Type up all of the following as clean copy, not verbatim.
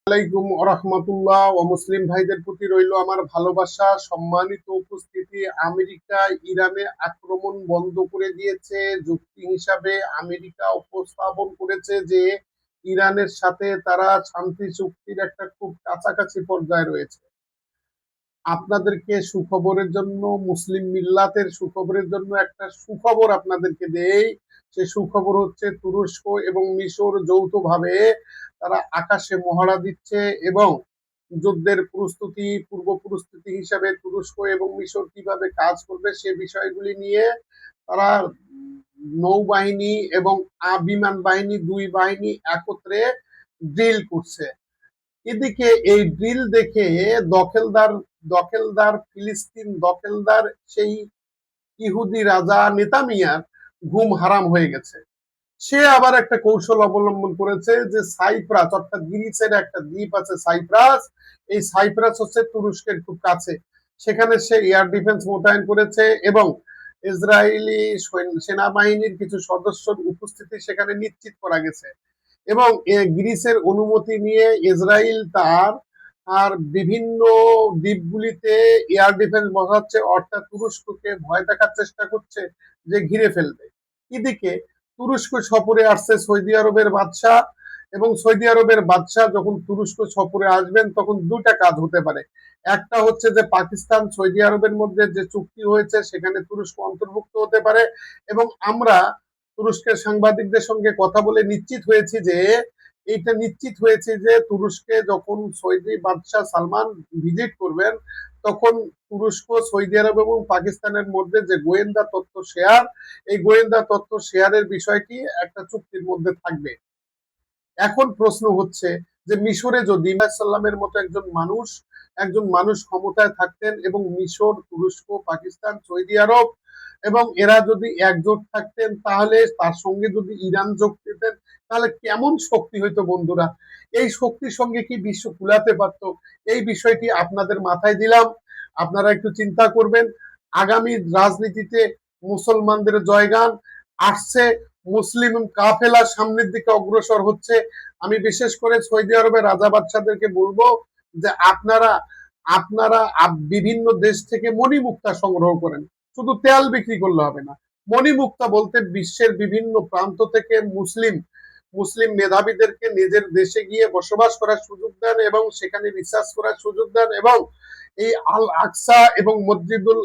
আলাইকুম রাহমাতুল্লাহ ও মুসলিম ভাইদের প্রতি রইল আমার ভালোবাসা। সম্মানিত উপস্থিতি, আমেরিকা ইরানে আক্রমণ বন্ধ করে দিয়েছে। যুক্তি হিসাবে আমেরিকা উপস্থাপন করেছে যে ইরানের সাথে তারা শান্তি চুক্তির একটা খুব কাছাকাছি পর্যায়ে রয়েছে। আপনাদেরকে সুখবরের জন্য, মুসলিম মিল্লাতের সুখবরের জন্য একটা সুখবর আপনাদেরকে দেই। সে সুখবর হচ্ছে তুরস্ক এবং মিশর যৌথভাবে তারা আকাশে মহড়া দিচ্ছে এবং যুদ্ধের প্রস্তুতি, পূর্ব প্রস্তুতি হিসাবে তুরস্ক এবং মিশর কিভাবে কাজ করবে সে বিষয়গুলি নিয়ে তারা নৌবাহিনী এবং বিমান বাহিনী, দুই বাহিনী একত্রে ড্রিল করছে। এদিকে এই ড্রিল দেখে দখলদার দখলদার ফিলিস্তিন দখলদার সেই ইহুদি রাজা নেতানিয়ার ঘুম হারাম হয়ে গেছে। সে আবার একটা কৌশল অবলম্বন করেছে যে সাইপ্রাস অর্থাৎ গ্রিসের একটা দ্বীপ আছে সাইপ্রাস, এই সাইপ্রাস হচ্ছে তুরস্কের খুব কাছে। সেখানে সে এয়ার ডিফেন্স মোতায়েন করেছে এবং ইসরায়েলি সেনাবাহিনীর কিছু সদস্যর উপস্থিতি সেখানে নিশ্চিত করা গেছে এবং গ্রিসের অনুমতি নিয়ে ইসরায়েল তার আর বিভিন্ন দ্বীপগুলিতে এয়ার ডিফেন্স বসাচ্ছে, অর্থাৎ তুরস্ককে ভয় দেখার চেষ্টা করছে যে ঘিরে ফেলবে। এদিকে তুরস্ক সফরে আসছে সৌদি আরবের বাদশাহ, এবং সৌদি আরবের বাদশাহ যখন তুরস্ক সফরে আসবেন তখন দুটা কাজ হতে পারে। একটা হচ্ছে যে পাকিস্তান সৌদি আরবের মধ্যে যে চুক্তি হয়েছে সেখানে তুরস্ক অন্তর্ভুক্ত হতে পারে, এবং আমরা তুরস্কের সাংবাদিকদের সঙ্গে কথা বলে নিশ্চিত হয়েছে যে তুরস্কে যখন সৌদি বাদশাহ সালমান ভিজিট করবেন তখন তুরস্ক, সৌদি আরব এবং পাকিস্তানের মধ্যে যে গোয়েন্দা তথ্য শেয়ার, এই গোয়েন্দা তথ্য শেয়ারের বিষয়টি একটা চুক্তির মধ্যে থাকবে। এখন প্রশ্ন হচ্ছে যে মিশরে যদি সাল্লামের মতো একজন মানুষ ক্ষমতায় থাকতেন এবং মিশর, তুরস্ক, পাকিস্তান, সৌদি আরব এবং এরা যদি একজোট থাকতেন, তাহলে তার সঙ্গে যদি ইরান যোগ দিতেন তাহলে কেমন শক্তি হইতো বন্ধুরা। এই শক্তির সঙ্গে কি বিশ্ব কুলাতে পারত? এই বিষয়টি আপনাদের মাথায় দিলাম, আপনারা একটু চিন্তা করবেন। আগামী রাজনীতিতে মুসলমানদের জয়গান আসছে, মুসলিম কাফেলা সামনের দিকে অগ্রসর হচ্ছে। আমি বিশেষ করে সৌদি আরবের রাজা বাদশাদেরকে বলবো যে আপনারা আপনারা বিভিন্ন দেশ থেকে মণিমুক্তা সংগ্রহ করেন। শুধু তেল বিক্রি করলে হবে না। মণিমুক্তা বলতে বিশ্বের বিভিন্ন প্রান্ত থেকে মুসলিম মুসলিম মেধাবীদেরকে নিজের দেশে গিয়ে বসবাস করার সুযোগ দেন এবং সেখানে রিসার্চ করার সুযোগ দেন, এবং এই আল আকসা এবং মসজিদুল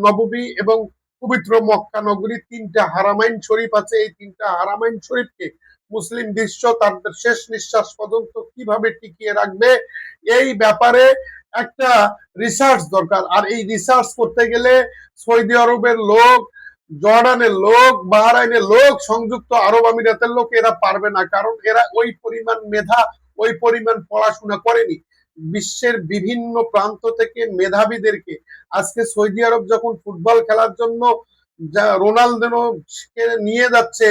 নববী এবং পবিত্র মক্কা নগরী, তিনটা হারামাইন শরীফ আছে। এই তিনটা হারামাইন শরীফকে মুসলিম বিশ্ব তাদের শেষ নিঃশ্বাস পর্যন্ত কিভাবে টিকিয়ে রাখবে এই ব্যাপারে একটা রিসার্চ দরকার। আর এই রিসার্চ করতে গেলে সৌদি আরবের লোক, জর্ডানের লোক, বাহরাইনের লোক, সংযুক্ত আরব আমিরাতের লোক এরা পারবে না, কারণ এরা ওই পরিমাণ মেধা, ওই পরিমাণ পড়াশোনা করেনি। বিশ্বের বিভিন্ন প্রান্ত থেকে মেধাবীদেরকে আজকে সৌদি আরব যখন ফুটবল খেলার জন্য রোনালদোকে নিয়ে যাচ্ছে,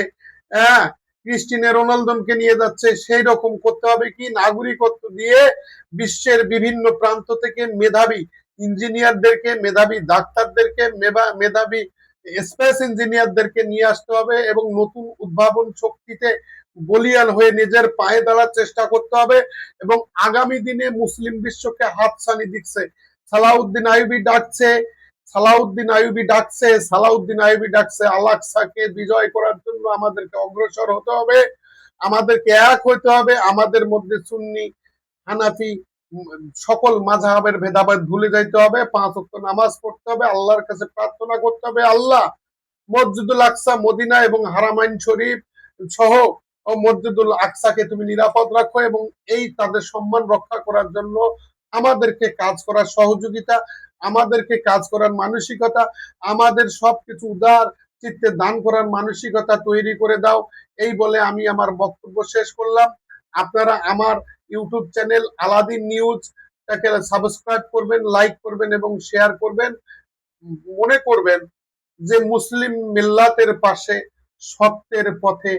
হ্যাঁ, ক্রিস্টিয়ানো রোনালদোকে নিয়ে যাচ্ছে, সেই রকম করতে হবে কি নাগরিকত্ব দিয়ে বিশ্বের বিভিন্ন প্রান্ত থেকে মেধাবী ইঞ্জিনিয়ারদেরকে, মেধাবী ডাক্তারদেরকে, মেধাবী স্পেস ইঞ্জিনিয়ারদেরকে নিয়ে আসতে হবে এবং নতুন উদ্ভাবন শক্তিতে বলিয়ান হয়ে নিজের পায়ে দাঁড়ার চেষ্টা করতে হবে। এবং আগামী দিনে মুসলিম বিশ্বকে হাতছানি দিচ্ছে। সালাউদ্দিন আইয়ুবী ডাকছে, আল আকসাকে বিজয় করার জন্য আমাদেরকে অগ্রসর হতে হবে, আমাদেরকে এক হইতে হবে। আমাদের মধ্যে সুন্নি, হানাফি, সকল মাযহাবের ভেদাভেদ ভুলে যাইতে হবে। 5 ওয়াক্ত নামাজ পড়তে হবে, আল্লাহর কাছে প্রার্থনা করতে হবে, আল্লাহ মসজিদুল আকসা, মদিনা এবং হারামাইন শরীফ সহ মসজিদুল আকসাকে তুমি নিরাপদ রাখো, এবং এই তাদের সম্মান রক্ষা করার জন্য আমাদেরকে কাজ করার সহযোগিতা, আমাদেরকে কাজ করার মানসিকতা, আমাদের সবকিছু উদার চিত্তে দান করার মানসিকতা তৈরি করে দাও। এই বলে আমি আমার বক্তব্য শেষ করলাম। আপনারা আমার ইউটিউব চ্যানেল আলাদিন নিউজ টাকে সাবস্ক্রাইব করবেন, লাইক করবেন এবং শেয়ার করবেন। মনে করবেন যে মুসলিম মিল্লাতের পাশে, সত্যের পথে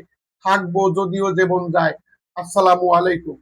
থাকবো যদিও জীবন যায়। আসসালামু আলাইকুম।